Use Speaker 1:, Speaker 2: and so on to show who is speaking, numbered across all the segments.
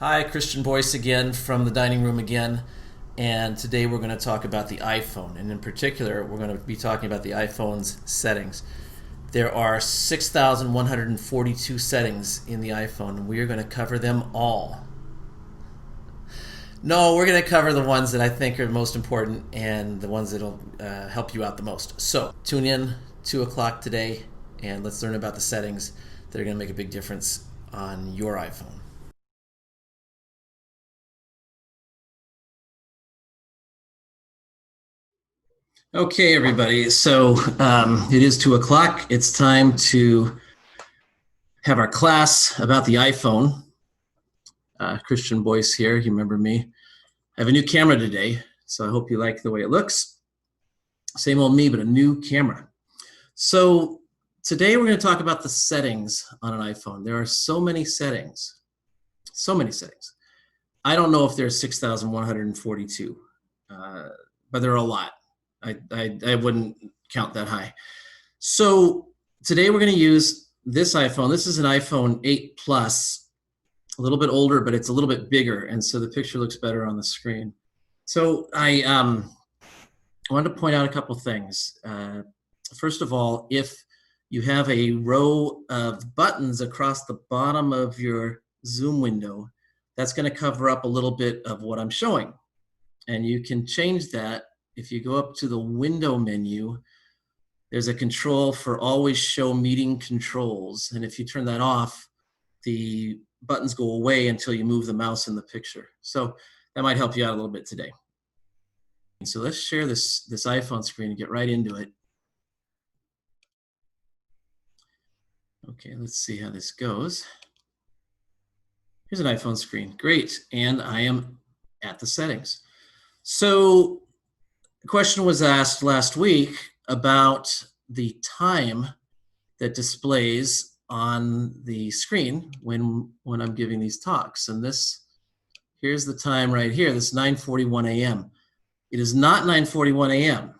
Speaker 1: Hi, Christian Boyce again from the dining room again. And today we're going to talk about the iPhone. And in particular, we're going to be talking about the iPhone's settings. There are 6,142 settings in the iPhone, and we are going to cover them all. No, we're going to cover the ones that I think are most important and the ones that will help you out the most. So tune in 2 o'clock today, and let's learn about the settings that are going to make a big difference on your iPhone. Okay, everybody. So it is 2 o'clock. It's time to have our class about the iPhone. Christian Boyce here. You remember me. I have a new camera today, so I hope you like the way it looks. Same old me, but a new camera. So today we're going to talk about the settings on an iPhone. There are so many settings. So many settings. I don't know if there's 6,142, but there are a lot. I wouldn't count that high. So today we're going to use this iPhone. This is an iPhone 8 Plus, a little bit older, but it's a little bit bigger, and so the picture looks better on the screen. So I wanted to point out a couple things. First of all, if you have a row of buttons across the bottom of your Zoom window, that's going to cover up a little bit of what I'm showing. And you can change that. If you go up to the window menu, there's a control for always show meeting controls. And if you turn that off, the buttons go away until you move the mouse in the picture. So that might help you out a little bit today. So let's share this iPhone screen and get right into it. Okay, let's see how this goes. Here's an iPhone screen. Great. And I am at the settings. So the question was asked last week about the time that displays on the screen when I'm giving these talks. And here's the time right here. This is 9:41 a.m. It is not 9:41 a.m.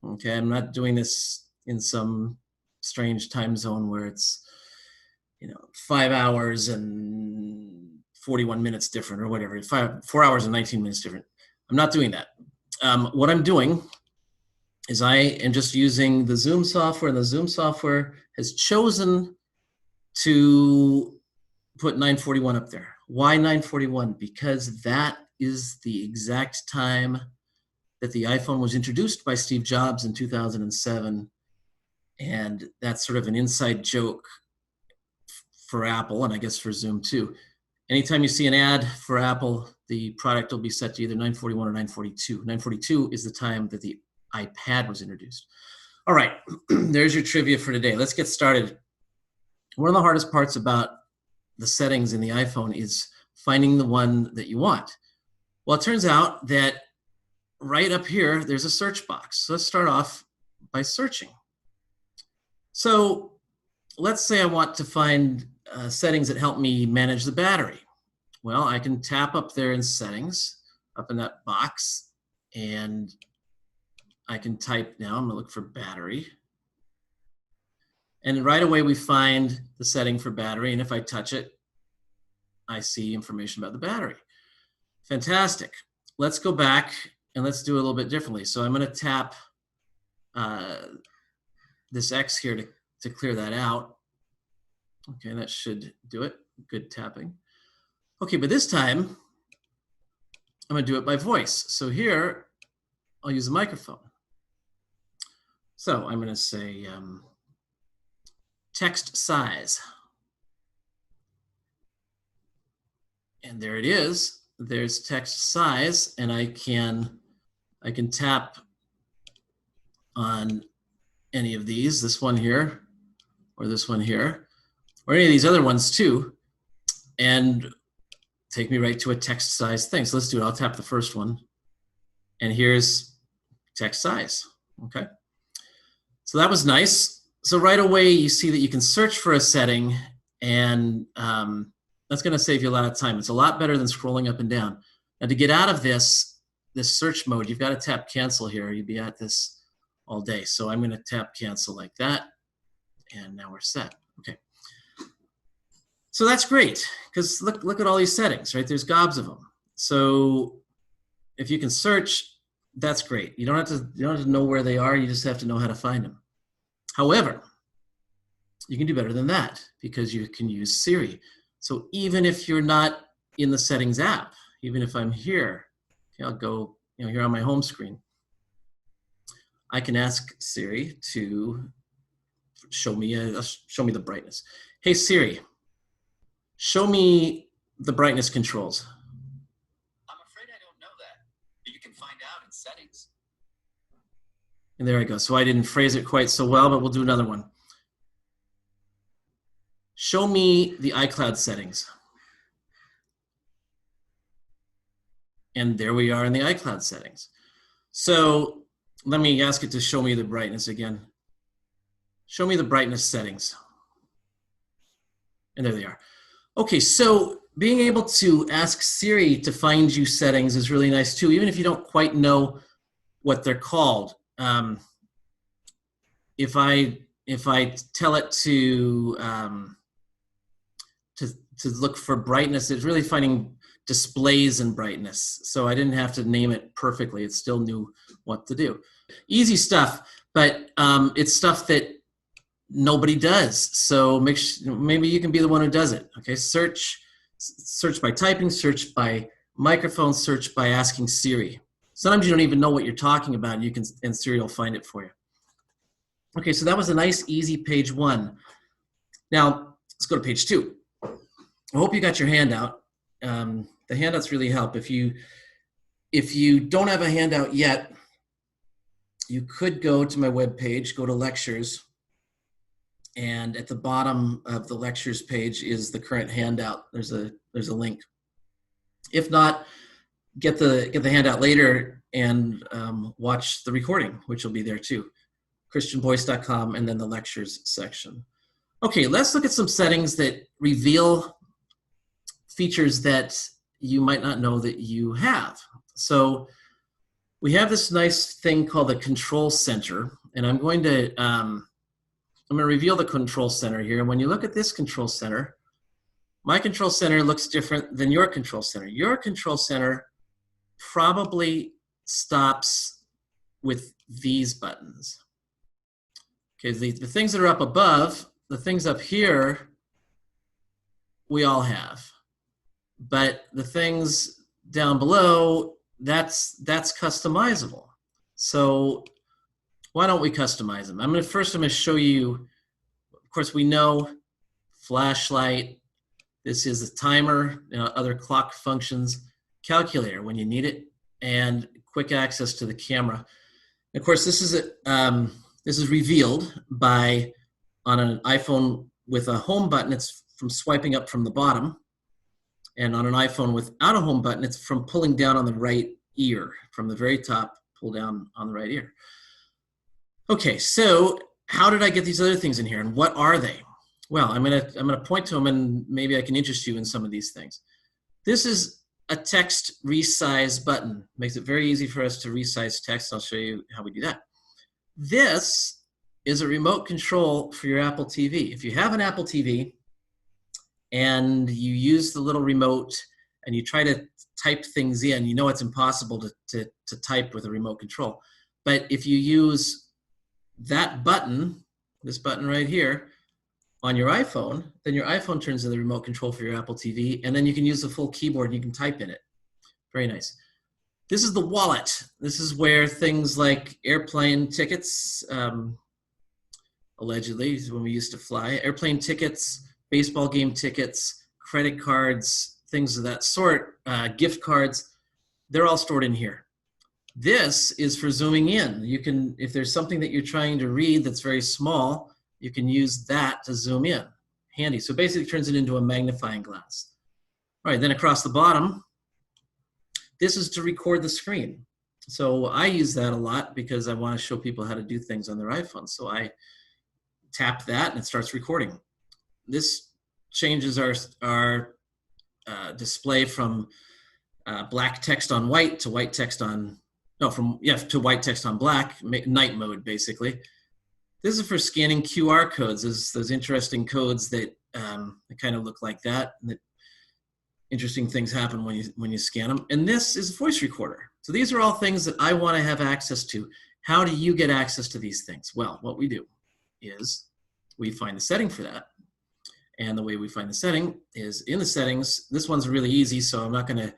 Speaker 1: Okay, I'm not doing this in some strange time zone where it's 5 hours and 41 minutes different or whatever. 4 hours and 19 minutes different. I'm not doing that. What I'm doing is I am just using the Zoom software, and the Zoom software has chosen to put 9:41 up there. Why 9:41? Because that is the exact time that the iPhone was introduced by Steve Jobs in 2007, and that's sort of an inside joke for Apple, and I guess for Zoom too. Anytime you see an ad for Apple, the product will be set to either 9:41 or 9:42. 9:42 is the time that the iPad was introduced. All right, there's your trivia for today. Let's get started. One of the hardest parts about the settings in the iPhone is finding the one that you want. Well, it turns out that right up here, there's a search box. So let's start off by searching. So let's say I want to find settings that help me manage the battery. Well, I can tap up there in settings, up in that box, and I can type now. I'm going to look for battery. And right away, we find the setting for battery. And if I touch it, I see information about the battery. Fantastic. Let's go back and let's do it a little bit differently. So I'm going to tap this X here to clear that out. Okay, that should do it. Good tapping. Okay, but this time, I'm going to do it by voice. So here, I'll use the microphone. So I'm going to say text size. And there it is. There's text size, and I can tap on any of these, this one here, or this one here, or any of these other ones too, and take me right to a text size thing. So let's do it. I'll tap the first one, and here's text size. Okay. So that was nice. So right away, you see that you can search for a setting, and that's going to save you a lot of time. It's a lot better than scrolling up and down. Now, to get out of this search mode, you've got to tap cancel here. You'd be at this all day. So I'm going to tap cancel like that, and now we're set. Okay. So that's great, because look at all these settings, right? There's gobs of them. So if you can search, that's great. You don't have to know where they are. You just have to know how to find them. However, you can do better than that, because you can use Siri. So even if you're not in the settings app, even if I'm here, okay, I'll go, here on my home screen, I can ask Siri to show me the brightness. Hey Siri, show me the brightness controls.
Speaker 2: I'm afraid I don't know that, but you can find out in settings.
Speaker 1: And there I go. So I didn't phrase it quite so well, but we'll do another one. Show me the iCloud settings. And there we are in the iCloud settings. So let me ask it to show me the brightness again. Show me the brightness settings. And there they are. Okay, so being able to ask Siri to find you settings is really nice too, even if you don't quite know what they're called. If I tell it to look for brightness, it's really finding displays and brightness. So I didn't have to name it perfectly. It still knew what to do. Easy stuff, but it's stuff that nobody does. So maybe you can be the one who does it. Okay, search by typing, search by microphone, search by asking Siri. Sometimes you don't even know what you're talking about, and Siri will find it for you. Okay, so that was a nice, easy page 1. Now, let's go to page 2. I hope you got your handout. The handouts really help. If you don't have a handout yet, you could go to my webpage, go to lectures, and at the bottom of the lectures page is the current handout. There's a link. If not, get the handout later and watch the recording, which will be there too. christianvoice.com, and then the lectures section. Okay, let's look at some settings that reveal features that you might not know that you have. So we have this nice thing called the control center, and I'm going to reveal the control center here. And when you look at this control center, my control center looks different than your control center. Your control center probably stops with these buttons. Okay, the things that are up above, the things up here, we all have. But the things down below, that's customizable. So why don't we customize them? I'm going to show you, of course, we know flashlight. This is a timer, other clock functions, calculator when you need it, and quick access to the camera. And of course, this is revealed on an iPhone with a home button. It's from swiping up from the bottom. And on an iPhone without a home button, it's from pulling down on the right ear. From the very top, pull down on the right ear. Okay, so how did I get these other things in here, and what are they? Well, I'm gonna point to them, and maybe I can interest you in some of these things. This is a text resize button. Makes it very easy for us to resize text. I'll show you how we do that. This is a remote control for your Apple TV. If you have an Apple TV and you use the little remote and you try to type things in, you know it's impossible to type with a remote control. But if you use that button, this button right here, on your iPhone, then your iPhone turns into the remote control for your Apple TV, and then you can use the full keyboard and you can type in it. Very nice. This is the wallet. This is where things like airplane tickets, allegedly, is when we used to fly, airplane tickets, baseball game tickets, credit cards, things of that sort, gift cards, they're all stored in here. This is for zooming in. You can, if there's something that you're trying to read that's very small, you can use that to zoom in. Handy. So basically it turns it into a magnifying glass. All right, then across the bottom, this is to record the screen. So I use that a lot because I want to show people how to do things on their iPhone. So I tap that and it starts recording. This changes our display from black text on white to white text on, to white text on black, night mode basically. This is for scanning QR codes, those interesting codes that They kind of look like that. And interesting things happen when you scan them. And this is a voice recorder. So these are all things that I want to have access to. How do you get access to these things? Well, what we do is we find the setting for that. And the way we find the setting is in the settings. This one's really easy, so I'm not going to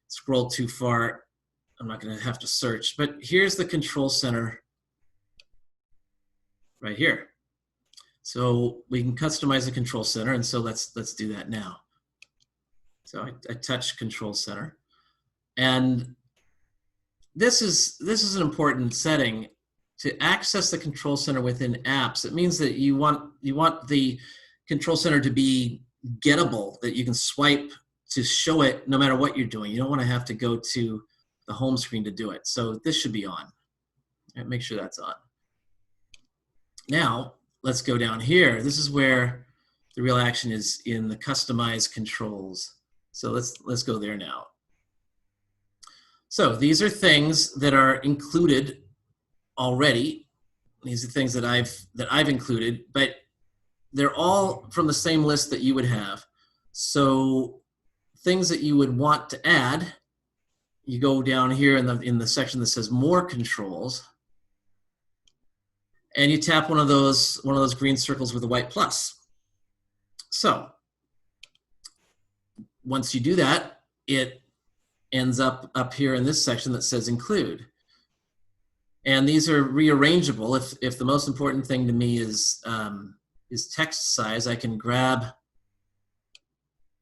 Speaker 1: scroll too far. I'm not going to have to search. But here's the control center right here. So we can customize the control center, and so let's do that now. So I touch control center, and this is an important setting to access the control center within apps. It means that you want the control center to be gettable, that you can swipe to show it no matter what you're doing. You don't want to have to go to the home screen to do it. So this should be on. Right, make sure that's on. Now let's go down here. This is where the real action is in the customize controls. So let's go there now. So these are things that are included already. These are things that I've included, but they're all from the same list that you would have. So things that you would want to add, you go down here in the section that says more controls, and you tap one of those green circles with a white plus. So once you do that, it ends up here in this section that says include. And these are rearrangeable. If the most important thing to me is text size, I can grab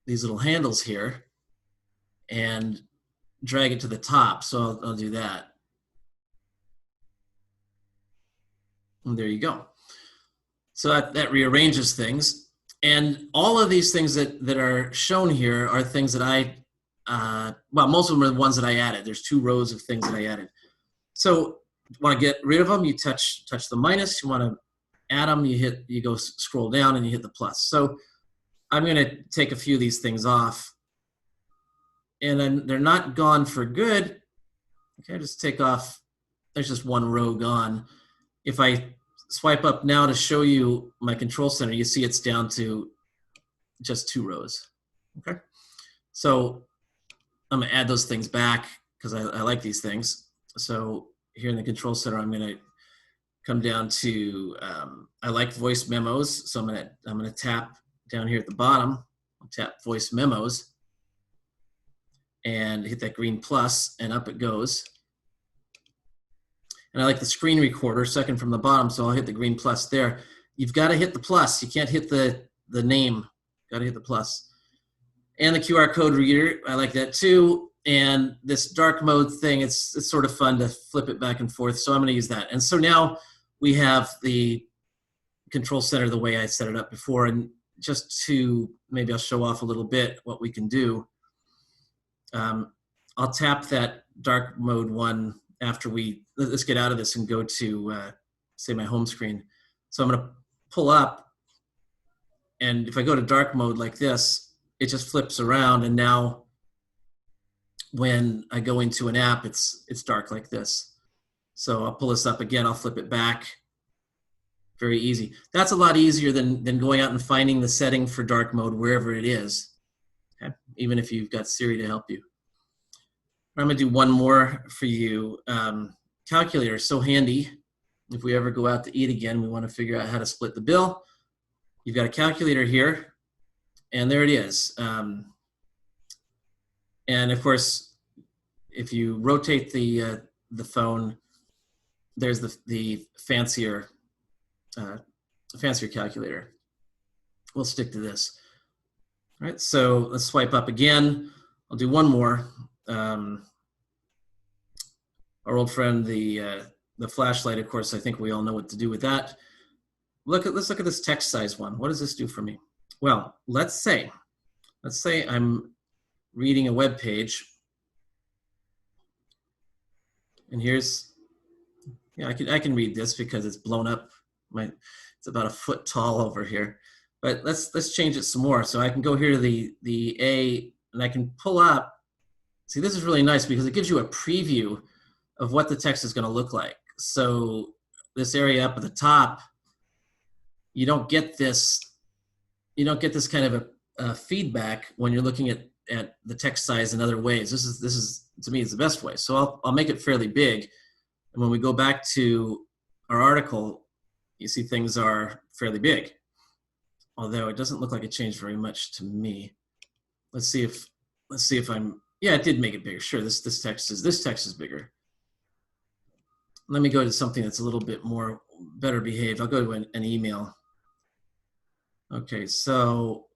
Speaker 1: these little handles here and drag it to the top. So I'll do that. And there you go. So that rearranges things. And all of these things that are shown here are things that well, most of them are the ones that I added. There's 2 rows of things that I added. So want to get rid of them, you touch the minus. You want to add them, you go scroll down and you hit the plus. So I'm going to take a few of these things off. And then they're not gone for good. Okay, just take off. There's just 1 row gone. If I swipe up now to show you my control center, you see it's down to just 2 rows. Okay, so I'm gonna add those things back because I like these things. So here in the control center, I'm gonna come down to I like voice memos, so I'm gonna tap down here at the bottom. I'll tap voice memos and hit that green plus, and up it goes. And I like the screen recorder, second from the bottom, so I'll hit the green plus there. You've got to hit the plus. You can't hit the name. Got to hit the plus. And the QR code reader, I like that too. And this dark mode thing, it's sort of fun to flip it back and forth, so I'm going to use that. And so now we have the control center the way I set it up before. And just to, maybe I'll show off a little bit what we can do. I'll tap that dark mode one after let's get out of this and go to, say, my home screen. So I'm going to pull up, and if I go to dark mode like this, it just flips around, and now when I go into an app, it's dark like this. So I'll pull this up again, I'll flip it back. Very easy. That's a lot easier than going out and finding the setting for dark mode wherever it is, okay? Even if you've got Siri to help you. I'm gonna do one more for you. Calculator, so handy. If we ever go out to eat again, we wanna figure out how to split the bill. You've got a calculator here, and there it is. And of course, if you rotate the phone, there's the fancier calculator. We'll stick to this. All right, so let's swipe up again. I'll do one more. Our old friend, the flashlight, of course, I think we all know what to do with that. Let's look at this text size one. What does this do for me? Well, let's say I'm reading a web page, and here's, yeah, I can read this because it's blown up. It's about a foot tall over here. But let's change it some more. So I can go here to the A, and I can pull up. See, this is really nice because it gives you a preview of what the text is going to look like. So this area up at the top, you don't get this you don't get this kind of a feedback when you're looking at the text size in other ways. This is to me, is the best way. So I'll make it fairly big. And when we go back to our article, you see things are fairly big. Although it doesn't look like it changed very much to me. Let's see if I'm, yeah, it did make it bigger. Sure, this text is bigger. Let me go to something that's a little bit more better behaved. I'll go to an email. Okay, so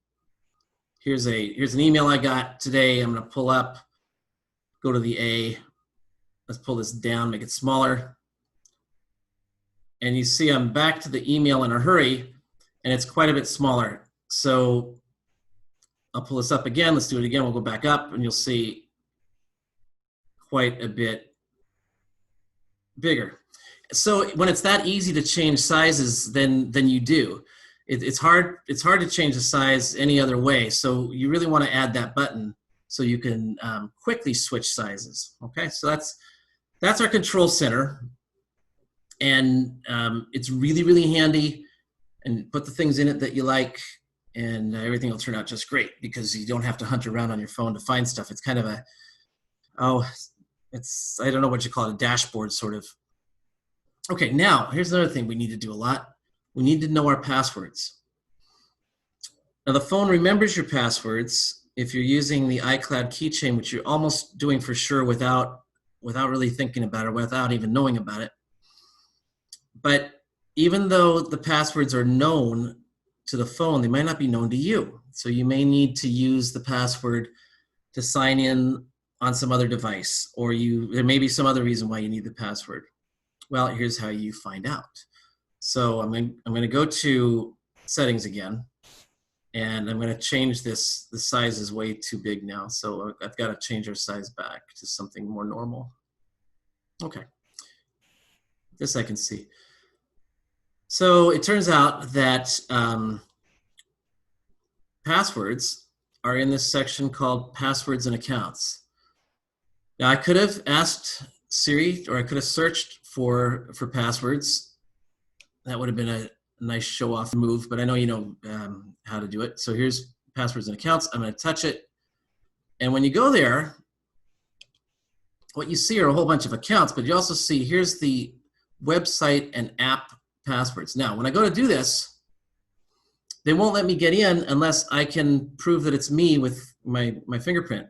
Speaker 1: here's an email I got today. I'm gonna pull up, go to the A. Let's pull this down, make it smaller. And you see I'm back to the email in a hurry, and it's quite a bit smaller. So I'll pull this up again. Let's do it again. We'll go back up, and you'll see quite a bit bigger. So when it's that easy to change sizes, then you do. It's hard to change the size any other way. So you really want to add that button so you can quickly switch sizes. Okay, so that's our control center, and it's really, really handy. And put the things in it that you like, and everything will turn out just great because you don't have to hunt around on your phone to find stuff. It's kind of I don't know what you call it, a dashboard sort of. Okay, now here's another thing we need to do a lot. We need to know our passwords. Now the phone remembers your passwords if you're using the iCloud keychain, which you're almost doing for sure without really thinking about it, without even knowing about it. But even though the passwords are known to the phone, they might not be known to you. So you may need to use the password to sign in on some other device, or there may be some other reason why you need the password. Well, here's how you find out. So I'm going to go to settings again, and I'm going to change this. The size is way too big now, so I've got to change our size back to something more normal. Okay, this I can see. So it turns out that passwords are in this section called passwords and accounts. Now I could have asked Siri, or I could have searched for passwords. That would have been a nice show-off move, but I know you know how to do it. So here's passwords and accounts. I'm going to touch it. And when you go there, what you see are a whole bunch of accounts, but you also see here's the website and app passwords. Now, when I go to do this, they won't let me get in unless I can prove that it's me with my fingerprint.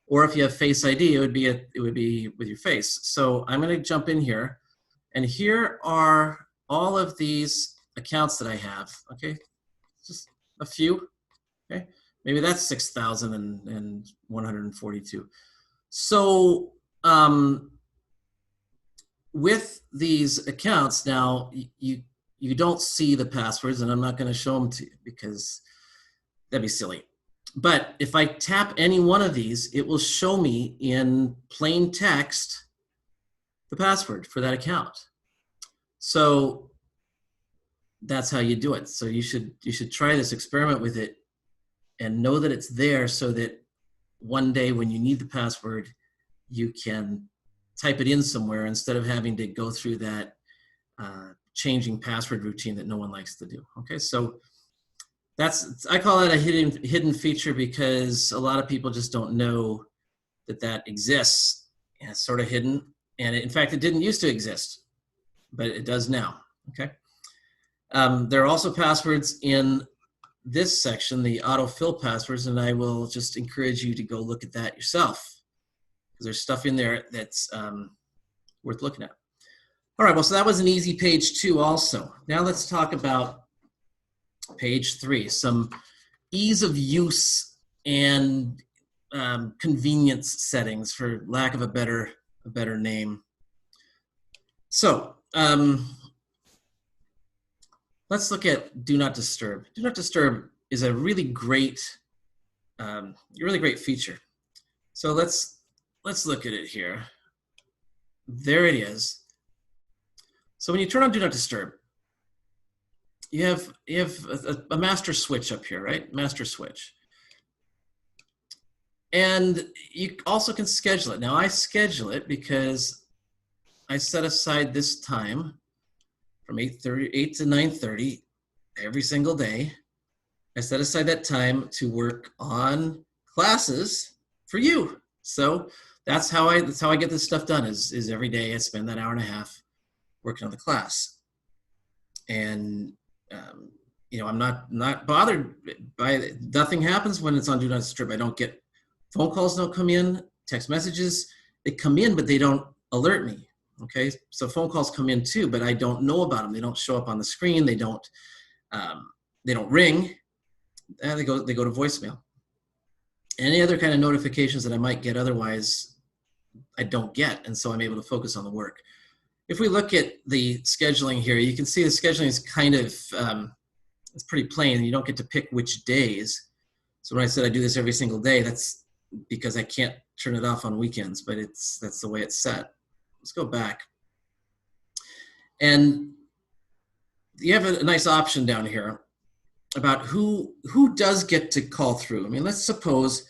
Speaker 1: Or if you have Face ID, it would be with your face. So I'm going to jump in here, and here are all of these accounts that I have. Okay, just a few. Okay, maybe that's 6,142. So with these accounts now, you don't see the passwords, and I'm not going to show them to you because that'd be silly. But if I tap any one of these, it will show me in plain text the password for that account. So that's how you do it. So you should try this, experiment with it, and know that it's there so that one day when you need the password, you can type it in somewhere instead of having to go through that changing password routine that no one likes to do. Okay, so I call that a hidden feature because a lot of people just don't know that exists, and it's sort of hidden. And in fact, it didn't used to exist, but it does now. Okay. There are also passwords in this section, the autofill passwords, and I will just encourage you to go look at that yourself because there's stuff in there that's worth looking at. All right, well, so that was an easy page 2 also. Now let's talk about page 3, some ease of use and convenience settings, for lack of a better name. So let's look at Do Not Disturb. Do Not Disturb is a really great feature. So let's look at it here. There it is. So when you turn on Do Not Disturb, you have a master switch up here, right? Master switch. And you also can schedule it. Now I schedule it because I set aside this time from 8 to 9:30 every single day I set aside that time to work on classes for you. So that's how I get this stuff done. Is every day I spend that hour and a half working on the class, and I'm not bothered by it. Nothing happens when it's on Do Not Disturb. I don't get phone calls. Don't come in. Text messages, they come in, but they don't alert me. Okay, so phone calls come in too, but I don't know about them. They don't show up on the screen. They don't ring. And they go to voicemail. Any other kind of notifications that I might get otherwise, I don't get, and so I'm able to focus on the work. If we look at the scheduling here, you can see the scheduling is kind of it's pretty plain. You don't get to pick which days. So when I said I do this every single day, that's because I can't turn it off on weekends, but that's the way it's set. Let's go back. And you have a nice option down here about who does get to call through. I mean, let's suppose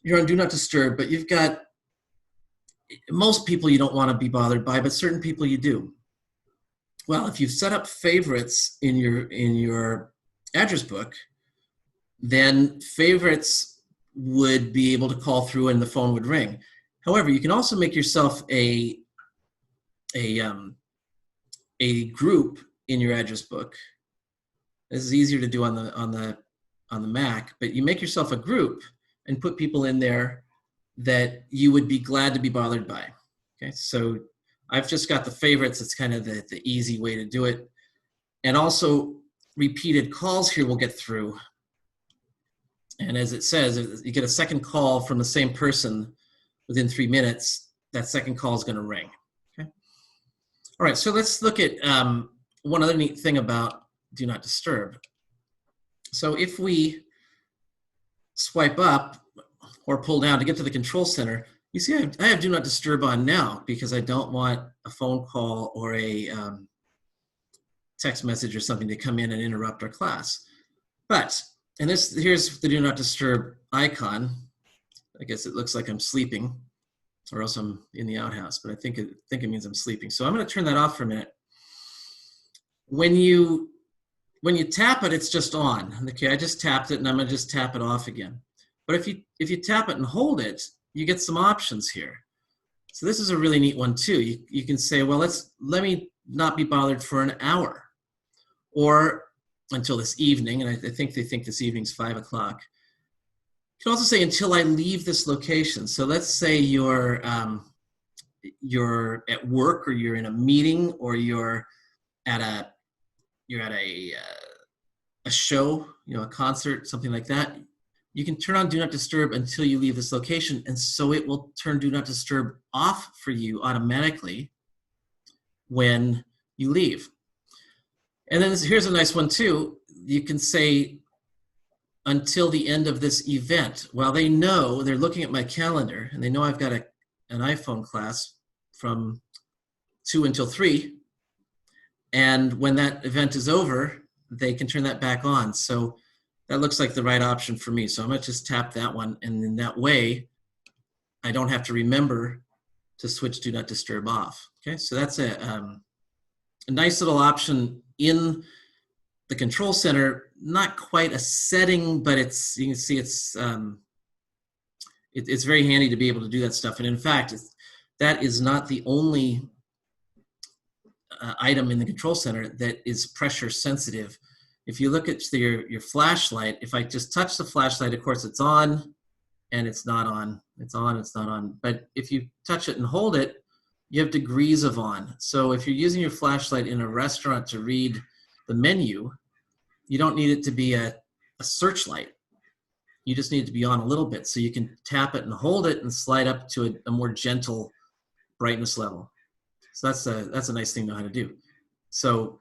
Speaker 1: you're on Do Not Disturb, but you've got most people you don't want to be bothered by, but certain people you do. Well, if you've set up favorites in your address book, then favorites would be able to call through and the phone would ring. However, you can also make yourself a group in your address book. This is easier to do on the Mac, but you make yourself a group and put people in there that you would be glad to be bothered by. Okay, so I've just got the favorites. It's kind of the easy way to do it. And also repeated calls here will get through. And as it says, if you get a second call from the same person within 3 minutes, that second call is going to ring. Okay. All right, so let's look at one other neat thing about Do Not Disturb. So if we swipe up or pull down to get to the control center, you see I have Do Not Disturb on now because I don't want a phone call or a text message or something to come in and interrupt our class. But, and here's the Do Not Disturb icon. I guess it looks like I'm sleeping or else I'm in the outhouse, but I think it means I'm sleeping. So I'm going to turn that off for a minute. When you tap it, it's just on. Okay, I just tapped it and I'm going to just tap it off again. But if you tap it and hold it, you get some options here. So this is a really neat one too. You can say, well, let me not be bothered for an hour or until this evening. And I think they think this evening's 5 o'clock. You can also say until I leave this location. So let's say you're at work or you're in a meeting or you're at a show, a concert, something like that. You can turn on Do Not Disturb until you leave this location, and so it will turn Do Not Disturb off for you automatically when you leave. And then here's a nice one too. You can say until the end of this event. Well, they're looking at my calendar, and they know I've got an iPhone class from 2 until 3. And when that event is over, they can turn that back on. So that looks like the right option for me. So I'm going to just tap that one. And in that way, I don't have to remember to switch Do Not Disturb off. Okay, so that's a nice little option in the control center. Not quite a setting, but you can see it's very handy to be able to do that stuff. And in fact, that is not the only item in the control center that is pressure sensitive. If you look at your flashlight, if I just touch the flashlight, of course it's on and it's not on. It's on, it's not on. But if you touch it and hold it, you have degrees of on. So if you're using your flashlight in a restaurant to read the menu, you don't need it to be a searchlight. You just need it to be on a little bit. So you can tap it and hold it and slide up to a more gentle brightness level. So that's a nice thing to know how to do. So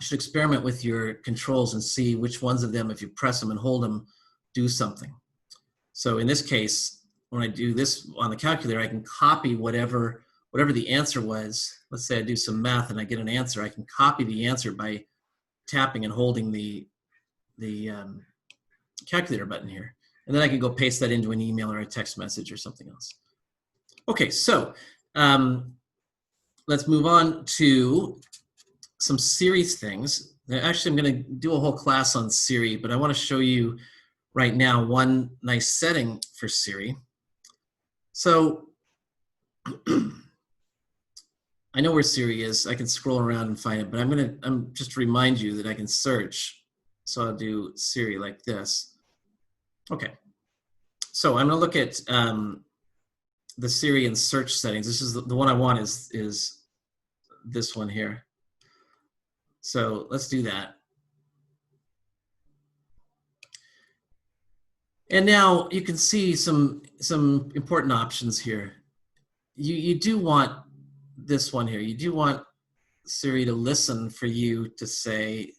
Speaker 1: you should experiment with your controls and see which ones of them, if you press them and hold them, do something. So in this case, when I do this on the calculator, I can copy whatever the answer was. Let's say I do some math and I get an answer. I can copy the answer by tapping and holding the calculator button here. And then I can go paste that into an email or a text message or something else. Okay, so let's move on to some series things. Actually, I'm going to do a whole class on Siri, but I want to show you right now one nice setting for Siri. So I know where Siri is. I can scroll around and find it, but I'm just to remind you that I can search. So I'll do Siri like this. Okay. So I'm going to look at the Syrian search settings. This is the one I want is this one here. So let's do that. And now you can see some important options here. You do want this one here. You do want Siri to listen for you to say,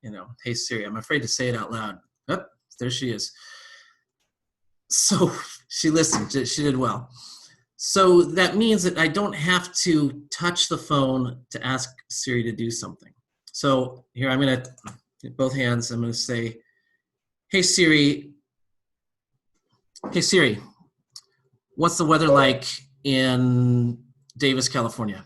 Speaker 1: you know, hey Siri. I'm afraid to say it out loud. Oh, there she is. So she listened. She did well. So that means that I don't have to touch the phone to ask Siri to do something. So here I'm going to, both hands, I'm going to say, hey Siri, what's the weather like in Davis, California?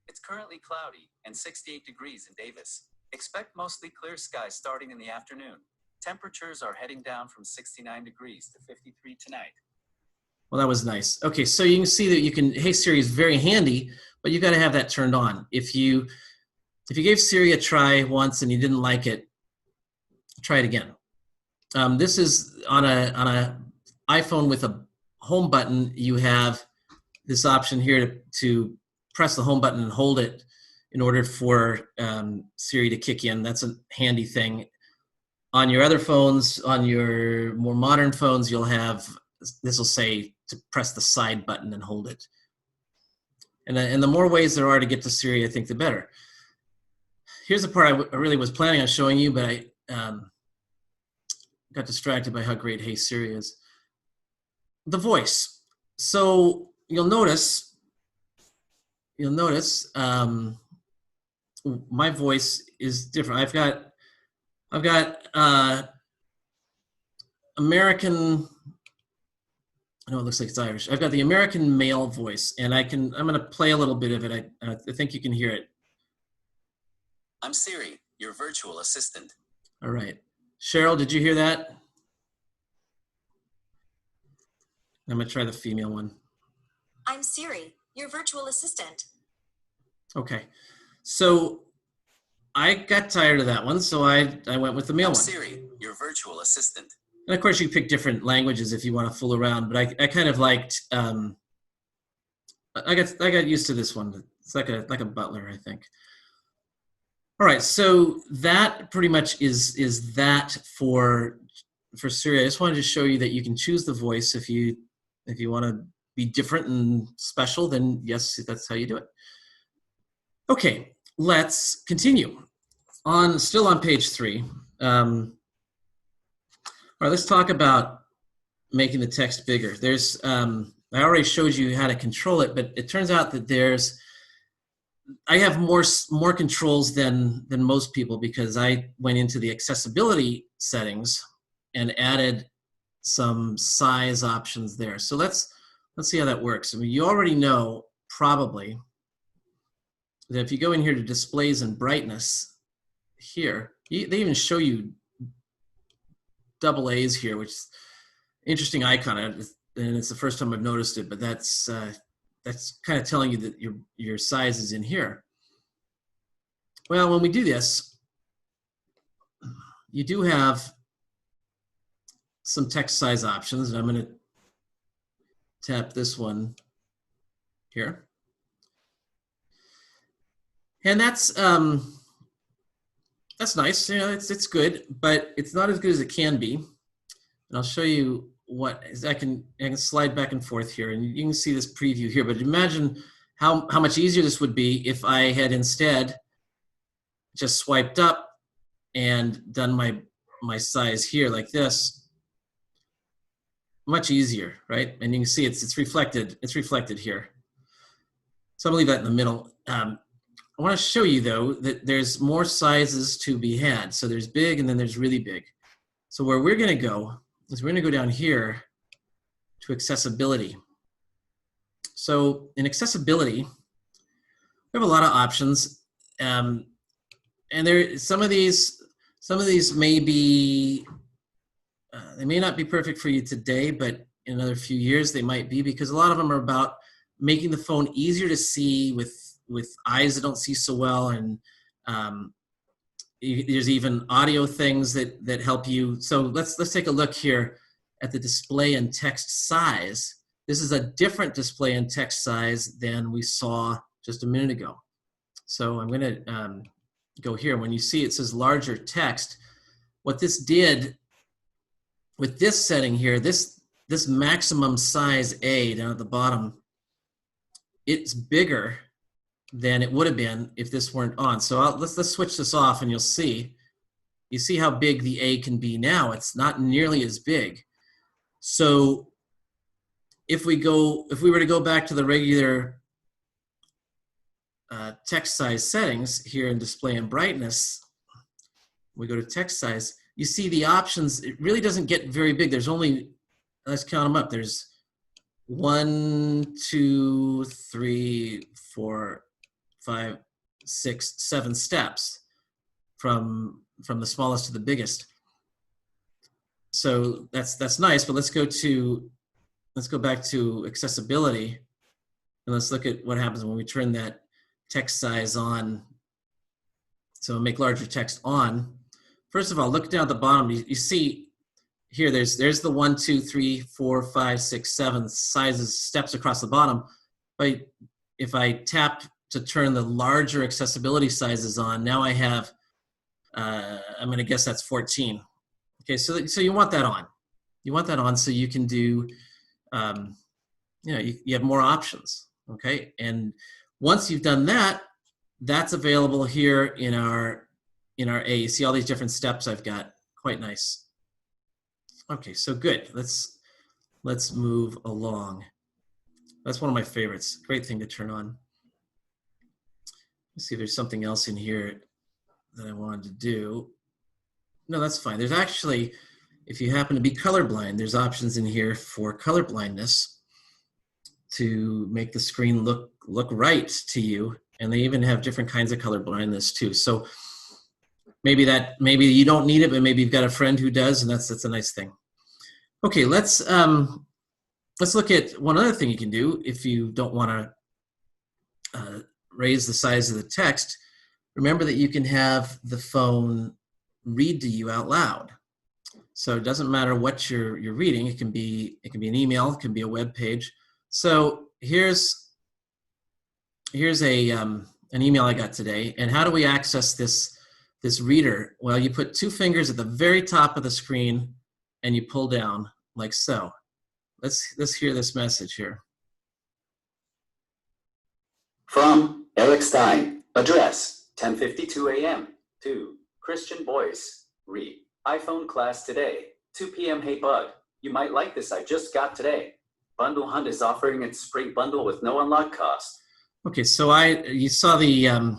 Speaker 2: It's currently cloudy and 68 degrees in Davis. Expect mostly clear skies starting in the afternoon. Temperatures are heading down from 69 degrees to 53 tonight.
Speaker 1: Well, that was nice. Okay, so you can see that you can, hey Siri is very handy, but you got to have that turned on. If you gave Siri a try once and you didn't like it, try it again. This is on a iPhone with a home button. You have this option here to press the home button and hold it in order for Siri to kick in. That's a handy thing. On your other phones, on your more modern phones, you'll have, this will say to press the side button and hold it. And the more ways there are to get to Siri, I think the better. Here's the part I really was planning on showing you, but I got distracted by how great Hey Siri is. The voice. So you'll notice my voice is different. I've got American, I know it looks like it's Irish. I've got the American male voice, and I'm going to play a little bit of it. I think you can hear it.
Speaker 2: I'm Siri, your virtual assistant.
Speaker 1: All right. Cheryl, did you hear that? I'm going to try the female one.
Speaker 3: I'm Siri, your virtual assistant.
Speaker 1: Okay. So I got tired of that one, so I went with the male
Speaker 2: I'm
Speaker 1: one.
Speaker 2: Siri, your virtual assistant.
Speaker 1: And of course, you pick different languages if you want to fool around, but I kind of liked, I got used to this one. It's like a butler, I think. All right, so that pretty much is that for Siri. I just wanted to show you that you can choose the voice if you want to be different and special, then yes, that's how you do it. Okay, let's continue. Still on page 3. All right, let's talk about making the text bigger. There's, I already showed you how to control it, but it turns out that I have more controls than most people because I went into the accessibility settings and added some size options there. So let's see how that works. I mean, you already know probably that if you go in here to displays and brightness here, they even show you double A's here, which is an interesting icon, and it's the first time I've noticed it, but that's kind of telling you that your size is in here. Well, when we do this, you do have some text size options, and I'm going to tap this one here. And that's nice. You know, it's good, but it's not as good as it can be. And I'll show you what is. I can slide back and forth here, and you can see this preview here. But imagine how much easier this would be if I had instead just swiped up and done my size here like this. Much easier, right? And you can see it's reflected. It's reflected here. So I'll leave that in the middle. I want to show you though that there's more sizes to be had. So there's big and then there's really big. So where we're going to go is we're going to go down here to accessibility. So in accessibility, we have a lot of options. and there some of these may be they may not be perfect for you today, but in another few years they might be, because a lot of them are about making the phone easier to see with eyes that don't see so well, and there's even audio things that help you. So let's take a look here at the display and text size. This is a different display and text size than we saw just a minute ago. So I'm going to go here. When you see it says larger text, what this did with this setting here, this maximum size A down at the bottom, it's bigger than it would have been if this weren't on. So let's switch this off, and you'll see. You see how big the A can be now. It's not nearly as big. So if we were to go back to the regular text size settings here in display and brightness, we go to text size, you see the options. It really doesn't get very big. There's only, let's count them up. There's 1, 2, 3, 4, 5, 6, 7 steps from the smallest to the biggest. So that's nice, but let's go back to accessibility, and let's look at what happens when we turn that text size on. So make larger text on. First of all, look down at the bottom. You see here, there's the 1, 2, 3, 4, 5, 6, 7 sizes, steps across the bottom. But if I tap to turn the larger accessibility sizes on, now I have, I'm going to guess that's 14. Okay, so you want that on. You want that on so you can do, you have more options. Okay, and once you've done that, that's available here in our A. You see all these different steps I've got. Quite nice. Okay, so good. Let's move along. That's one of my favorites. Great thing to turn on. Let's see if there's something else in here that I wanted to do. No, that's fine. There's actually, if you happen to be colorblind, there's options in here for colorblindness to make the screen look right to you. And they even have different kinds of colorblindness too. So maybe you don't need it, but maybe you've got a friend who does, and that's a nice thing. Okay, let's look at one other thing you can do if you don't want to raise the size of the text. Remember that you can have the phone read to you out loud. So it doesn't matter what you're reading. It can be an email, it can be a web page. So here's an email I got today. And how do we access this reader? Well, you put 2 fingers at the very top of the screen and you pull down like so. Let's hear this message here.
Speaker 2: From Eric Stein. Address 10:52 a.m. to Christian Boyce. Read. iPhone class today. 2 p.m. Hey bud, you might like this I just got today. Bundle Hunt is offering its spring bundle with no unlock cost. Okay, so you saw the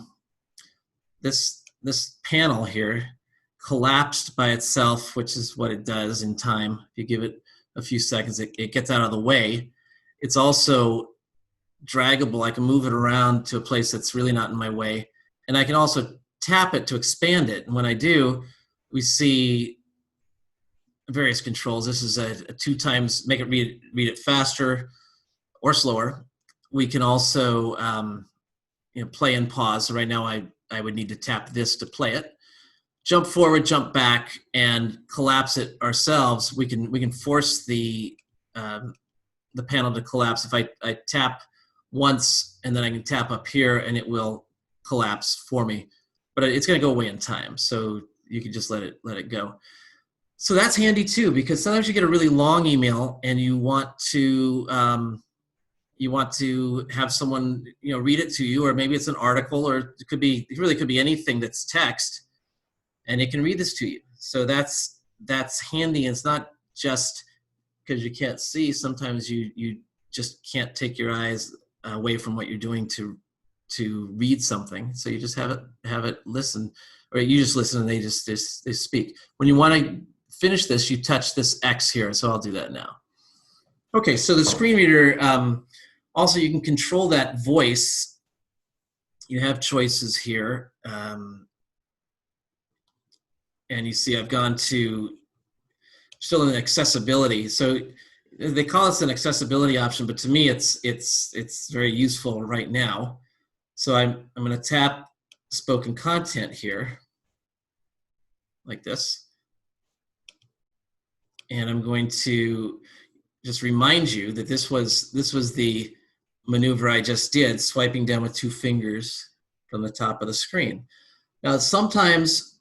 Speaker 2: this panel here collapsed by itself, which is what it does in time. If you give it a few seconds, it gets out of the way. It's also draggable. I can move it around to a place that's really not in my way. And I can also tap it to expand it. And when I do, we see various controls. This is a 2 times, make it read it faster or slower. We can also play and pause. So right now I would need to tap this to play it. Jump forward, jump back, and collapse it ourselves. We can force the panel to collapse. If I tap once and then I can tap up here and it will collapse for me. But it's going to go away in time, so you can just let it go. So that's handy too, because sometimes you get a really long email and you want to have someone read it to you, or maybe it's an article, or it really could be anything that's text, and it can read this to you. So that's handy. And it's not just because you can't see. Sometimes you just can't take your eyes away from what you're doing to read something. So you just have it listen, or you just listen and they speak. When you want to finish this, you touch this X here. So I'll do that now. Okay, so the screen reader, also you can control that voice. You have choices here.
Speaker 1: And you see I've gone to still in accessibility. So they call this an accessibility option, but to me it's very useful right now. So I'm going to tap spoken content here like this. And I'm going to just remind you that this was the maneuver I just did, swiping down with 2 fingers from the top of the screen. Now, sometimes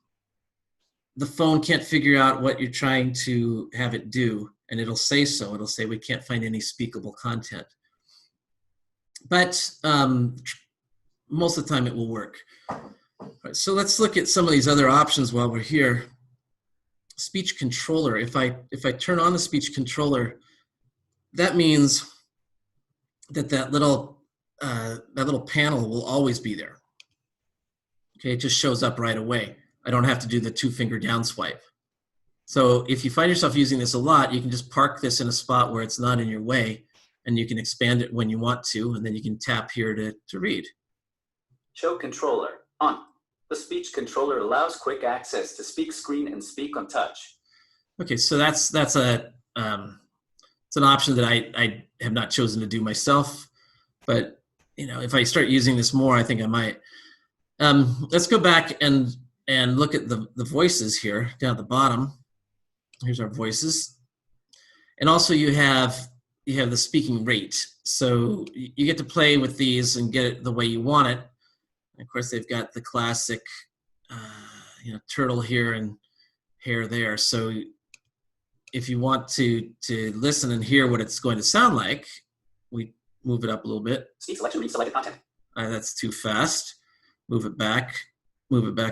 Speaker 1: the phone can't figure out what you're trying to have it do, and it'll say so. It'll say, we can't find any speakable content. But most of the time it will work. All right, so let's look at some of these other options while we're here. Speech controller. If I turn on the speech controller, that means that little panel will always be there. Okay, it just shows up right away. I don't have to do the 2-finger down swipe. So if you find yourself using this a lot, you can just park this in a spot where it's not in your way, and you can expand it when you want to, and then you can tap here to read.
Speaker 4: Show controller on. The speech controller allows quick access to speak screen and speak on touch.
Speaker 1: Okay, so that's it's an option that I have not chosen to do myself, but if I start using this more, I think I might. Let's go back and look at the voices here down at the bottom. Here's our voices, and also you have the speaking rate. So you get to play with these and get it the way you want it. And of course, they've got the classic, turtle here and hair there. So if you want to listen and hear what it's going to sound like, we move it up a little bit.
Speaker 4: Speak selection, read selected content.
Speaker 1: That's too fast. Move it back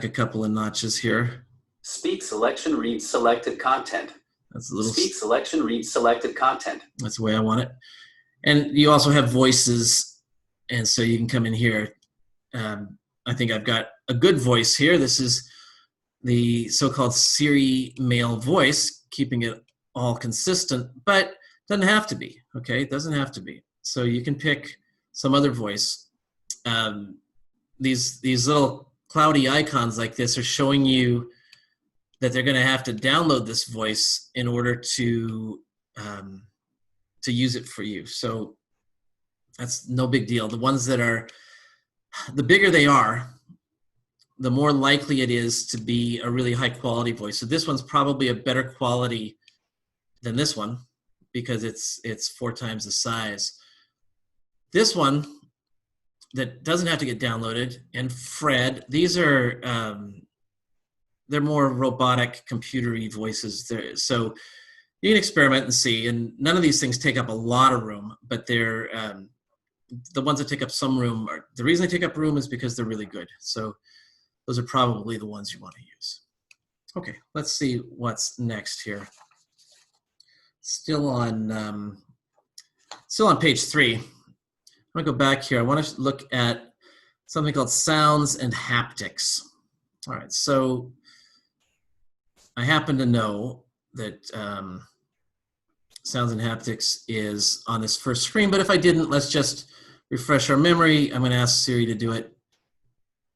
Speaker 1: a couple of notches here.
Speaker 4: Speak selection, read selected content.
Speaker 1: That's a little.
Speaker 4: Speak selection, read selected content.
Speaker 1: That's the way I want it. And you also have voices, and so you can come in here. I think I've got a good voice here. This is the so-called Siri male voice, keeping it all consistent, but it doesn't have to be, okay? It doesn't have to be. So you can pick some other voice. These little cloudy icons like this are showing you that they're going to have to download this voice in order to use it for you. So that's no big deal. The ones that are, the bigger they are, the more likely it is to be a really high quality voice. So this one's probably a better quality than this one because it's 4 times the size. This one that doesn't have to get downloaded, and Fred, these are they're more robotic, computer-y voices. So you can experiment and see, and none of these things take up a lot of room, but they're the ones that take up some room. The reason they take up room is because they're really good. So those are probably the ones you want to use. Okay, let's see what's next here. Still on page 3. I'm gonna go back here. I want to look at something called sounds and haptics. All right, so I happen to know that sounds and haptics is on this first screen, but if I didn't, let's just refresh our memory. I'm going to ask Siri to do it.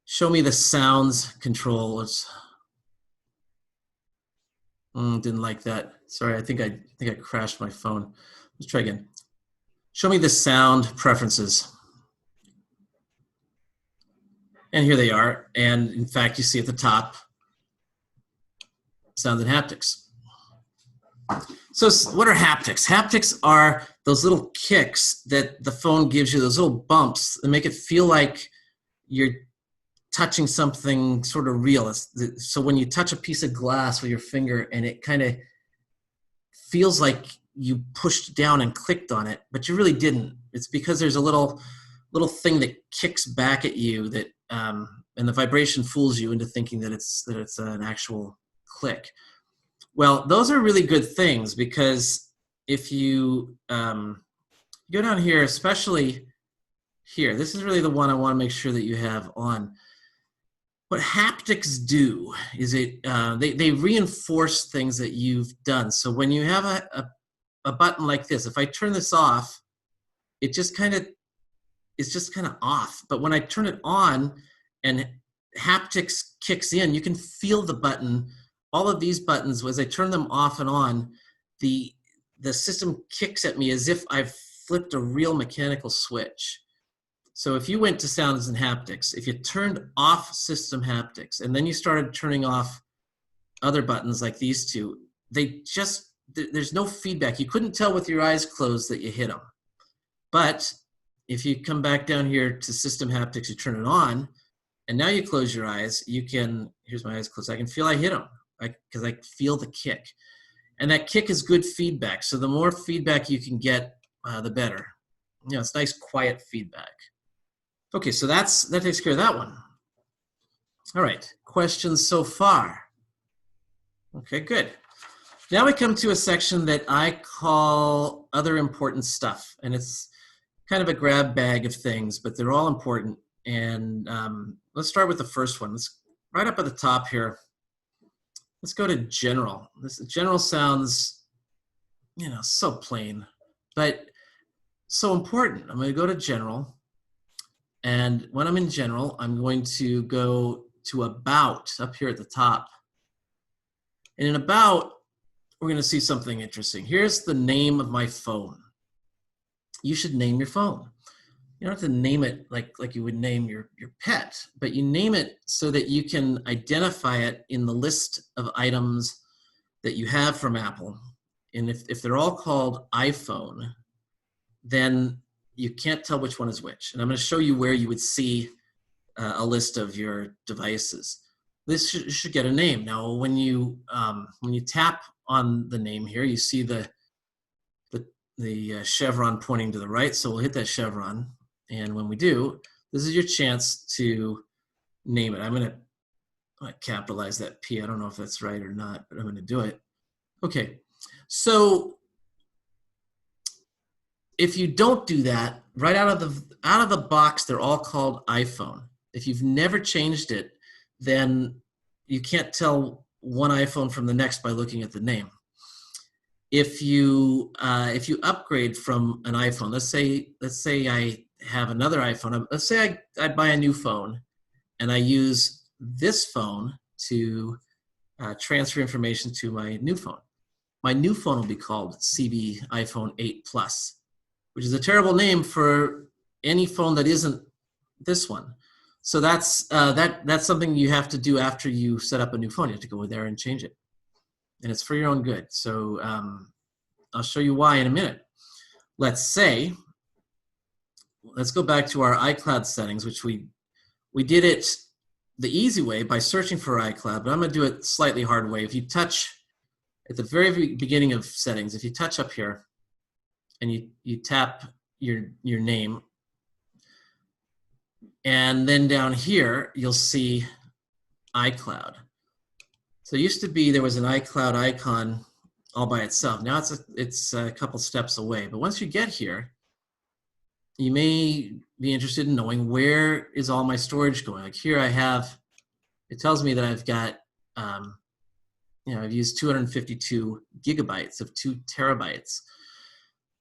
Speaker 1: Show me the sounds controls. Didn't like that. Sorry, I think I crashed my phone. Let's try again. Show me the sound preferences. And here they are. And in fact, you see at the top, sounds and haptics. So what are haptics? Haptics are those little kicks that the phone gives you, those little bumps that make it feel like you're touching something sort of real. So when you touch a piece of glass with your finger and it kind of feels like you pushed down and clicked on it, but you really didn't. It's because there's a little thing that kicks back at you that, and the vibration fools you into thinking that it's an actual click. Well, those are really good things because if you go down here, especially here, this is really the one I want to make sure that you have on. What haptics do is they reinforce things that you've done. So when you have a button like this, if I turn this off, it's just kind of off. But when I turn it on and haptics kicks in, you can feel the button all of these buttons, as I turn them off and on, the system kicks at me as if I've flipped a real mechanical switch. So if you went to Sounds and Haptics, if you turned off System Haptics and then you started turning off other buttons like these two, there's no feedback. You couldn't tell with your eyes closed that you hit them. But if you come back down here to System Haptics, you turn it on, and now you close your eyes, you can, here's my eyes closed, I can feel I hit them, because I feel the kick. And that kick is good feedback. So the more feedback you can get, the better. You know, it's nice, quiet feedback. Okay, so that takes care of that one. All right, questions so far? Okay, good. Now we come to a section that I call Other Important Stuff. And it's kind of a grab bag of things, but they're all important. And let's start with the first one. Let's right up at the top here. Let's go to General. This General sounds, you know, so plain, but so important. I'm going to go to General. And when I'm in General, I'm going to go to About up here at the top. And in About, we're going to see something interesting. Here's the name of my phone. You should name your phone. You don't have to name it like you would name your pet, but you name it so that you can identify it in the list of items that you have from Apple. And if they're all called iPhone, then you can't tell which one is which. And I'm going to show you where you would see a list of your devices. This should get a name. Now, when you tap on the name here, you see the chevron pointing to the right. So we'll hit that chevron. And when we do, this is your chance to name it. I'm going to capitalize that P. I don't know if that's right or not, but I'm going to do it. Okay. So if you don't do that, right out of the box, they're all called iPhone. If you've never changed it, then you can't tell one iPhone from the next by looking at the name. If you upgrade from an iPhone, let's say I have another iPhone. Let's say I buy a new phone, and I use this phone to transfer information to my new phone. My new phone will be called CB iPhone 8 Plus, which is a terrible name for any phone that isn't this one. So that's something you have to do after you set up a new phone. You have to go there and change it, and it's for your own good. So I'll show you why in a minute. Let's go back to our iCloud settings, which we did it the easy way by searching for iCloud, but I'm going to do it slightly hard way. If you touch at the very beginning of settings, if you touch up here and you tap your name, and then down here you'll see iCloud. So it used to be there was an iCloud icon all by itself. Now it's a couple steps away. But once you get here, you may be interested in knowing where is all my storage going. Like here I have, it tells me that I've got, I've used 252 gigabytes of 2 terabytes.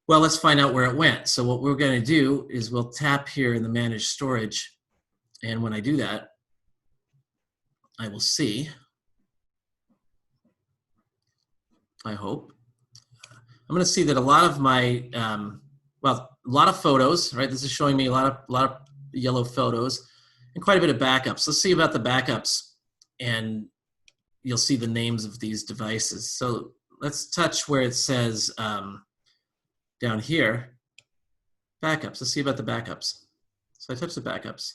Speaker 1: Well, let's find out where it went. So what we're going to do is we'll tap here in the Manage Storage. And when I do that, I will see, I hope, I'm going to see that a lot of my, a lot of photos, right? This is showing me a lot of yellow photos and quite a bit of backups. Let's see about the backups, and you'll see the names of these devices. So let's touch where it says down here, backups. Let's see about the backups. So I touch the backups.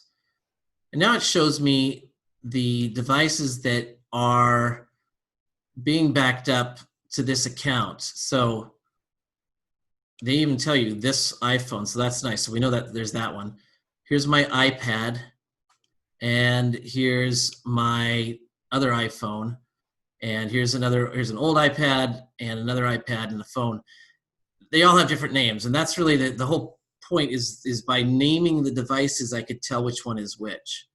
Speaker 1: And now it shows me the devices that are being backed up to this account. So they even tell you this iPhone, so that's nice. So we know that there's that one. Here's my iPad, and here's my other iPhone, and here's an old iPad and another iPad and a phone. They all have different names, and that's really the whole point is by naming the devices, I could tell which one is which.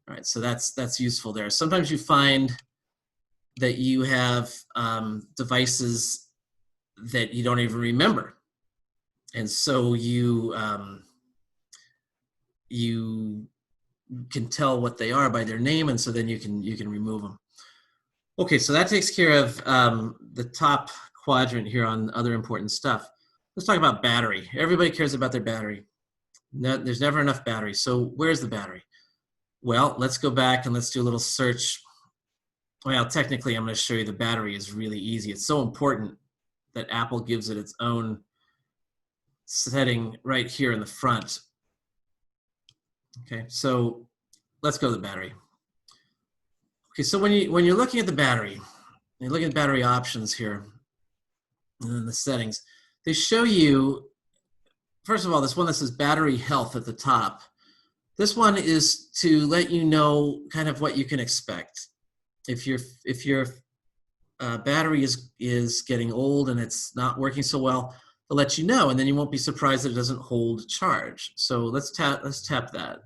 Speaker 1: All right, so that's useful there. Sometimes you find that you have devices that you don't even remember. And so you can tell what they are by their name, and so then you can remove them. Okay, so that takes care of the top quadrant here on other important stuff. Let's talk about battery. Everybody cares about their battery. No, there's never enough battery. So where's the battery? Well, let's go back and let's do a little search. Well, technically, I'm going to show you the battery is really easy. It's so important that Apple gives it its own setting right here in the front. Okay, so let's go to the battery. Okay, so when you're looking at the battery, you're looking at battery options here, and then the settings, they show you, first of all, this one that says battery health at the top. This one is to let you know kind of what you can expect. If your battery is getting old and it's not working so well, they'll let you know, and then you won't be surprised that it doesn't hold charge. So let's tap that.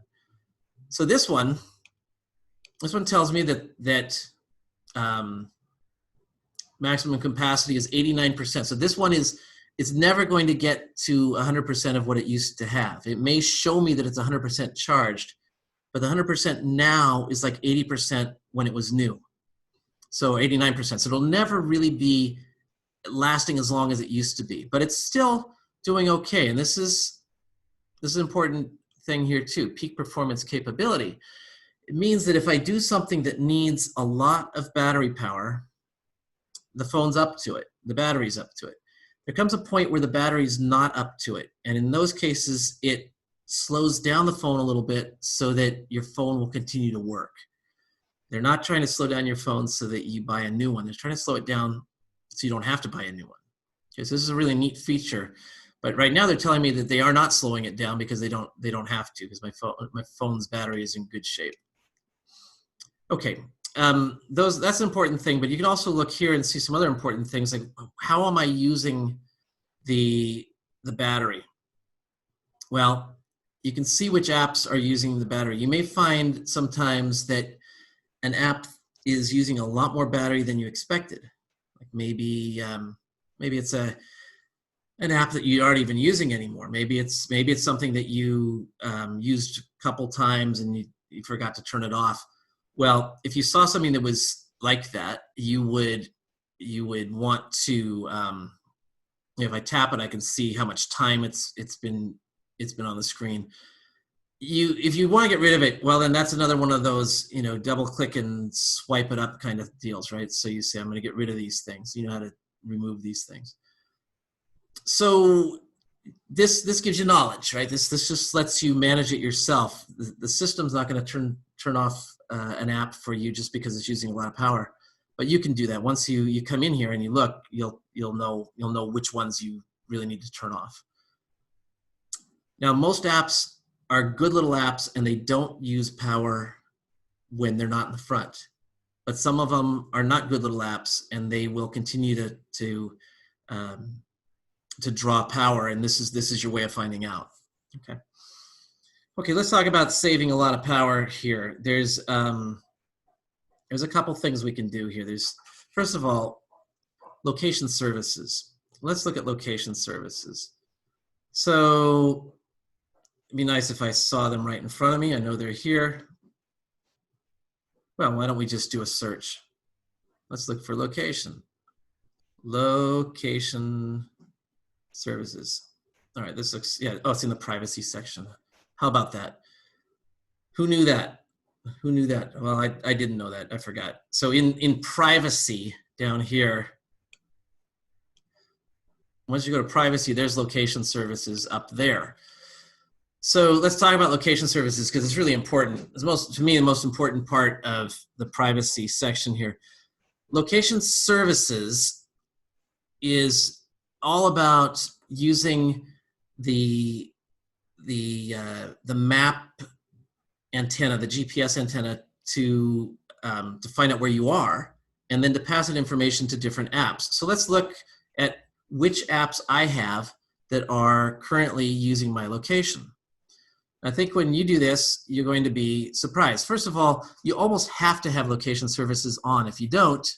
Speaker 1: So this one tells me that maximum capacity is 89%. So this one is never going to get to 100% of what it used to have. It may show me that it's 100% charged, but the 100% now is like 80% when it was new. So 89%. So it'll never really be lasting as long as it used to be, but it's still doing okay. And this is an important thing here too, peak performance capability. It means that if I do something that needs a lot of battery power, the phone's up to it, the battery's up to it. There comes a point where the battery's not up to it. And in those cases, it slows down the phone a little bit so that your phone will continue to work. They're not trying to slow down your phone so that you buy a new one. They're trying to slow it down so you don't have to buy a new one. Okay, so this is a really neat feature. But right now they're telling me that they are not slowing it down because they don't have to, because my phone's battery is in good shape. Okay, that's an important thing, but you can also look here and see some other important things, like how am I using the battery? Well, you can see which apps are using the battery. You may find sometimes that an app is using a lot more battery than you expected. Like maybe it's an app that you aren't even using anymore. Maybe it's something that you used a couple times and you forgot to turn it off. Well, if you saw something that was like that, you would want to. If I tap it, I can see how much time it's been on the screen. If you want to get rid of it, well, then that's another one of those, double click and swipe it up kind of deals, right? So you say, I'm going to get rid of these things. You know how to remove these things. So this gives you knowledge, right? This just lets you manage it yourself. The system's not going to turn off an app for you just because it's using a lot of power, but you can do that. Once you come in here and you look, you'll know which ones you really need to turn off. Now, most apps are good little apps and they don't use power when they're not in the front, but some of them are not good little apps and they will continue to draw power, and this is your way of finding out. Okay, let's talk about saving a lot of power here. There's a couple things we can do here. There's, first of all, location services. Let's look at location services. So it'd be nice if I saw them right in front of me. I know they're here. Well, why don't we just do a search? Let's look for location. Location services. All right, this looks, yeah, oh, it's in the privacy section. How about that? Who knew that? Who knew that? Well, I didn't know that, I forgot. So in privacy down here, once you go to privacy, there's location services up there. So let's talk about location services because it's really important. It's to me, the most important part of the privacy section here. Location services is all about using the map antenna, the GPS antenna, to find out where you are, and then to pass that information to different apps. So let's look at which apps I have that are currently using my location. I think when you do this, you're going to be surprised. First of all, you almost have to have location services on. If you don't,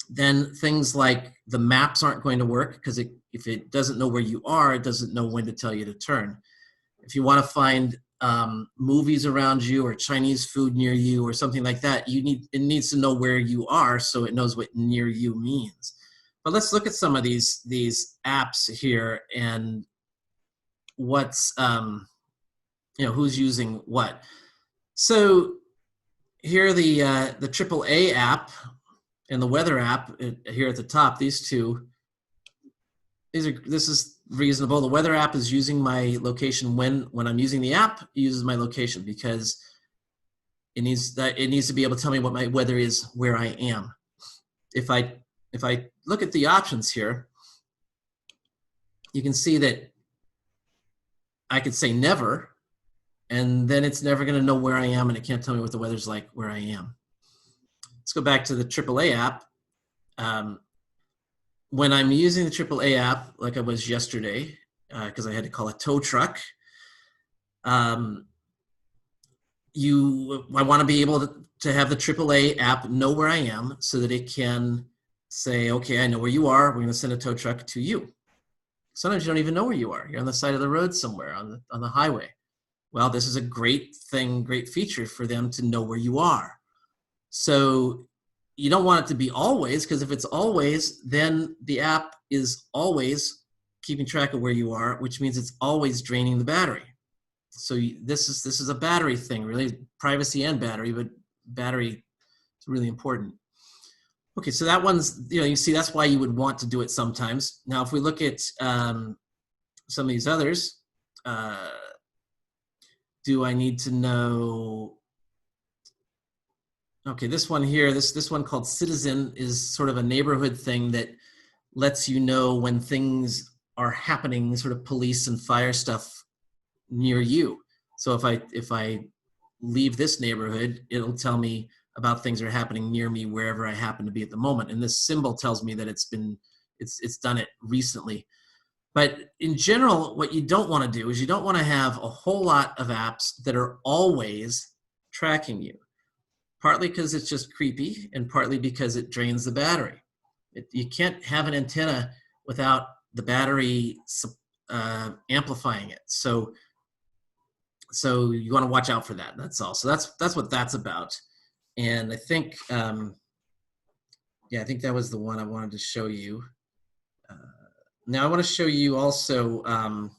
Speaker 1: then things like the maps aren't going to work because if it doesn't know where you are, it doesn't know when to tell you to turn. If you want to find
Speaker 2: movies around you or Chinese food near you or something like that, it needs to know where you are so it knows what near you means. But let's look at some of these apps here and what's who's using what. So here are the AAA app and the weather app here at the top. These two. This is reasonable. The weather app is using my location when I'm using the app. It uses my location because it needs to be able to tell me what my weather is where I am. If I look at the options here, you can see that I could say never, and then it's never going to know where I am, and it can't tell me what the weather's like where I am. Let's go back to the AAA app. When I'm using the AAA app, like I was yesterday, because I had to call a tow truck, I want to be able to have the AAA app know where I am so that it can say, okay, I know where you are. We're going to send a tow truck to you. Sometimes you don't even know where you are. You're on the side of the road somewhere on the highway. Well, this is a great feature for them to know where you are. So you don't want it to be always, because if it's always, then the app is always keeping track of where you are, which means it's always draining the battery. So this is a battery thing, really, privacy and battery, but battery is really important. Okay, so that one's, you see, that's why you would want to do it sometimes. Now, if we look at some of these others, do I need to know? Okay, this one here, this one called Citizen is sort of a neighborhood thing that lets you know when things are happening, sort of police and fire stuff near you. So if I leave this neighborhood, it'll tell me about things that are happening near me wherever I happen to be at the moment. And this symbol tells me that it's done it recently. But in general, what you don't want to do is you don't want to have a whole lot of apps that are always tracking you. Partly because it's just creepy, and partly because it drains the battery. You can't have an antenna without the battery amplifying it. So you want to watch out for that. That's all. So that's what that's about. And I think, I think that was the one I wanted to show you. Now I want to show you also. I want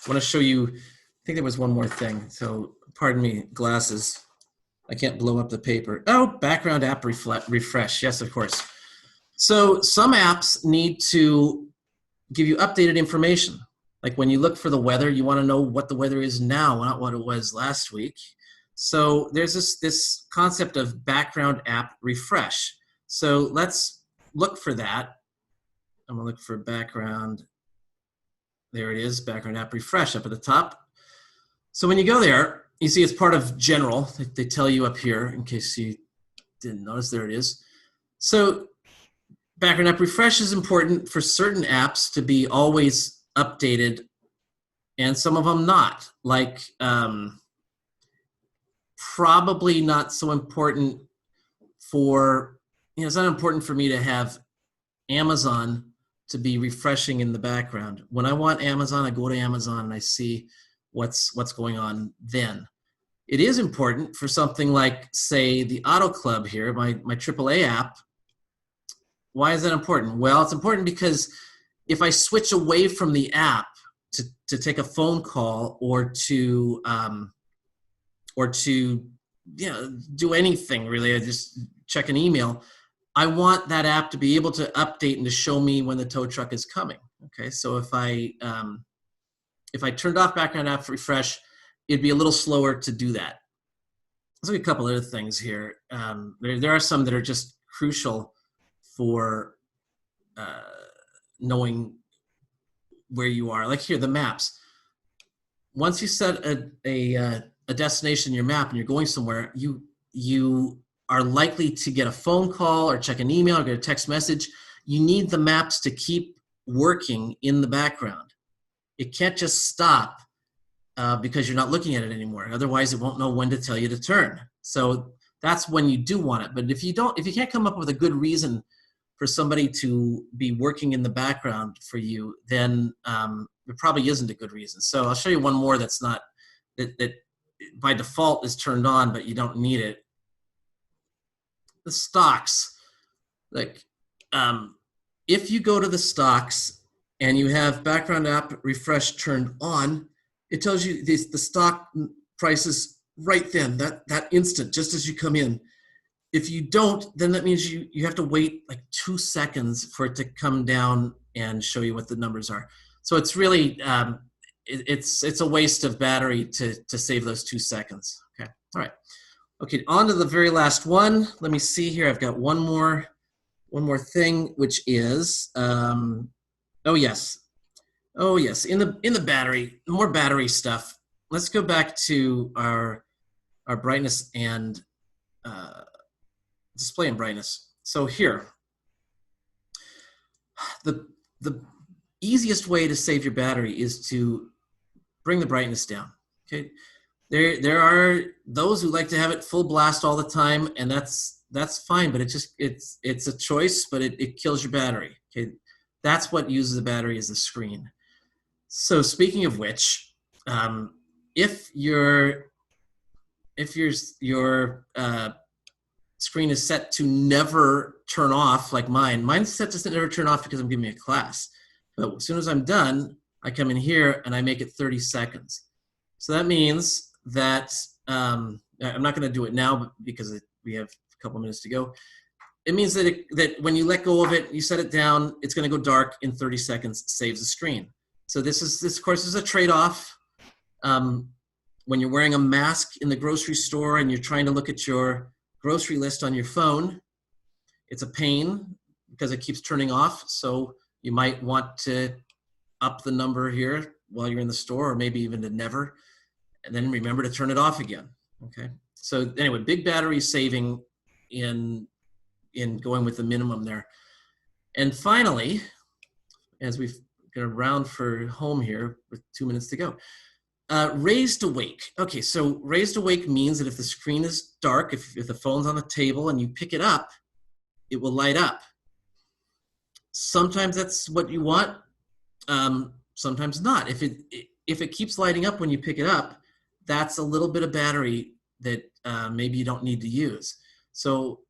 Speaker 2: to show you. I think there was one more thing. So pardon me, glasses. I can't blow up the paper. Oh, background app refresh. Yes, of course. So some apps need to give you updated information. Like when you look for the weather, you want to know what the weather is now, not what it was last week. So there's this concept of background app refresh. So let's look for that. I'm going to look for background. There it is, background app refresh up at the top. So when you go there, you see it's part of general. They tell you up here, in case you didn't notice, there it is. So background app refresh is important for certain apps to be always updated, and some of them not. Like probably not so important for, it's not important for me to have Amazon to be refreshing in the background. When I want Amazon, I go to Amazon and I see what's going on then. It is important for something like, say, the Auto Club here, my AAA app. Why is that important? Well, it's important because if I switch away from the app to take a phone call or to do anything really, I just check an email, I want that app to be able to update and to show me when the tow truck is coming. Okay, so if I turned off background app refresh, it'd be a little slower to do that. Let's look at a couple other things here. There are some that are just crucial for knowing where you are. Like here, the maps. Once you set a destination in your map and you're going somewhere, you are likely to get a phone call or check an email or get a text message. You need the maps to keep working in the background. It can't just stop because you're not looking at it anymore. Otherwise, it won't know when to tell you to turn. So that's when you do want it. But if you can't come up with a good reason for somebody to be working in the background for you, then
Speaker 1: there probably isn't a good reason. So I'll show you one more that's not, that by default is turned on, but you don't need it. The stocks, like if you go to the stocks and you have background app refresh turned on, it tells you the stock prices right then, that instant, just as you come in. If you don't, then that means you have to wait like 2 seconds for it to come down and show you what the numbers are. So it's really, it's a waste of battery to save those 2 seconds. Okay, all right. Okay, on to the very last one. Let me see here. I've got one more thing, which is, oh yes, in the battery, more battery stuff. Let's go back to our brightness and display and brightness. So here, the easiest way to save your battery is to bring the brightness down. Okay, there are those who like to have it full blast all the time, and that's fine, but it's a choice, but it kills your battery. Okay, that's what uses the battery, is the screen. So speaking of which, if your screen is set to never turn off, like mine's set to never turn off because I'm giving a class. But as soon as I'm done, I come in here and I make it 30 seconds. So that means that I'm not going to do it now because we have a couple minutes to go. It means that when you let go of it, you set it down, it's going to go dark in 30 seconds, saves the screen. So this of course is a trade-off. When you're wearing a mask in the grocery store and you're trying to look at your grocery list on your phone, it's a pain because it keeps turning off. So you might want to up the number here while you're in the store, or maybe even to never, and then remember to turn it off again. Okay. So anyway, big battery saving in going with the minimum there. And finally, as we've got a round for home here with 2 minutes to go, raised awake. Okay, so raised awake means that if the screen is dark, if the phone's on the table and you pick it up, it will light up. Sometimes that's what you want, sometimes not. If it keeps lighting up when you pick it up, that's a little bit of battery that maybe you don't need to use. So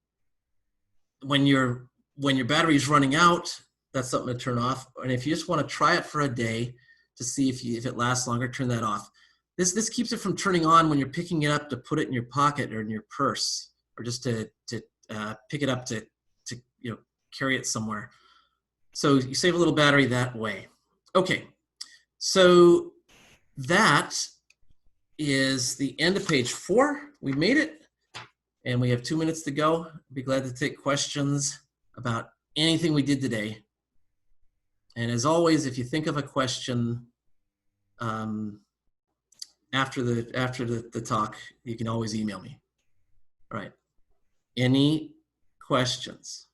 Speaker 1: when your battery is running out, that's something to turn off. And if you just want to try it for a day to see if it lasts longer, turn that off. This keeps it from turning on when you're picking it up to put it in your pocket or in your purse, or just to pick it up to carry it somewhere. So you save a little battery that way. Okay, so that is the end of page 4. We made it, and we have 2 minutes to go. I'd be glad to take questions about anything we did today. And as always, if you think of a question after the talk, you can always email me. All right. Any questions?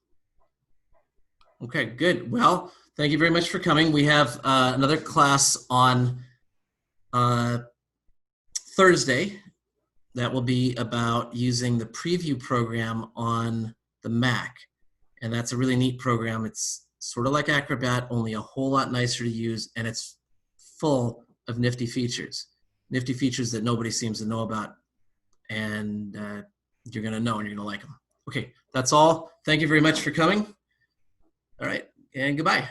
Speaker 1: Okay, good. Well, thank you very much for coming. We have another class on Thursday that will be about using the preview program on the Mac. And that's a really neat program. It's sort of like Acrobat, only a whole lot nicer to use, and it's full of nifty features that nobody seems to know about. And you're going to know, and you're going to like them. Okay, that's all. Thank you very much for coming. All right, and goodbye.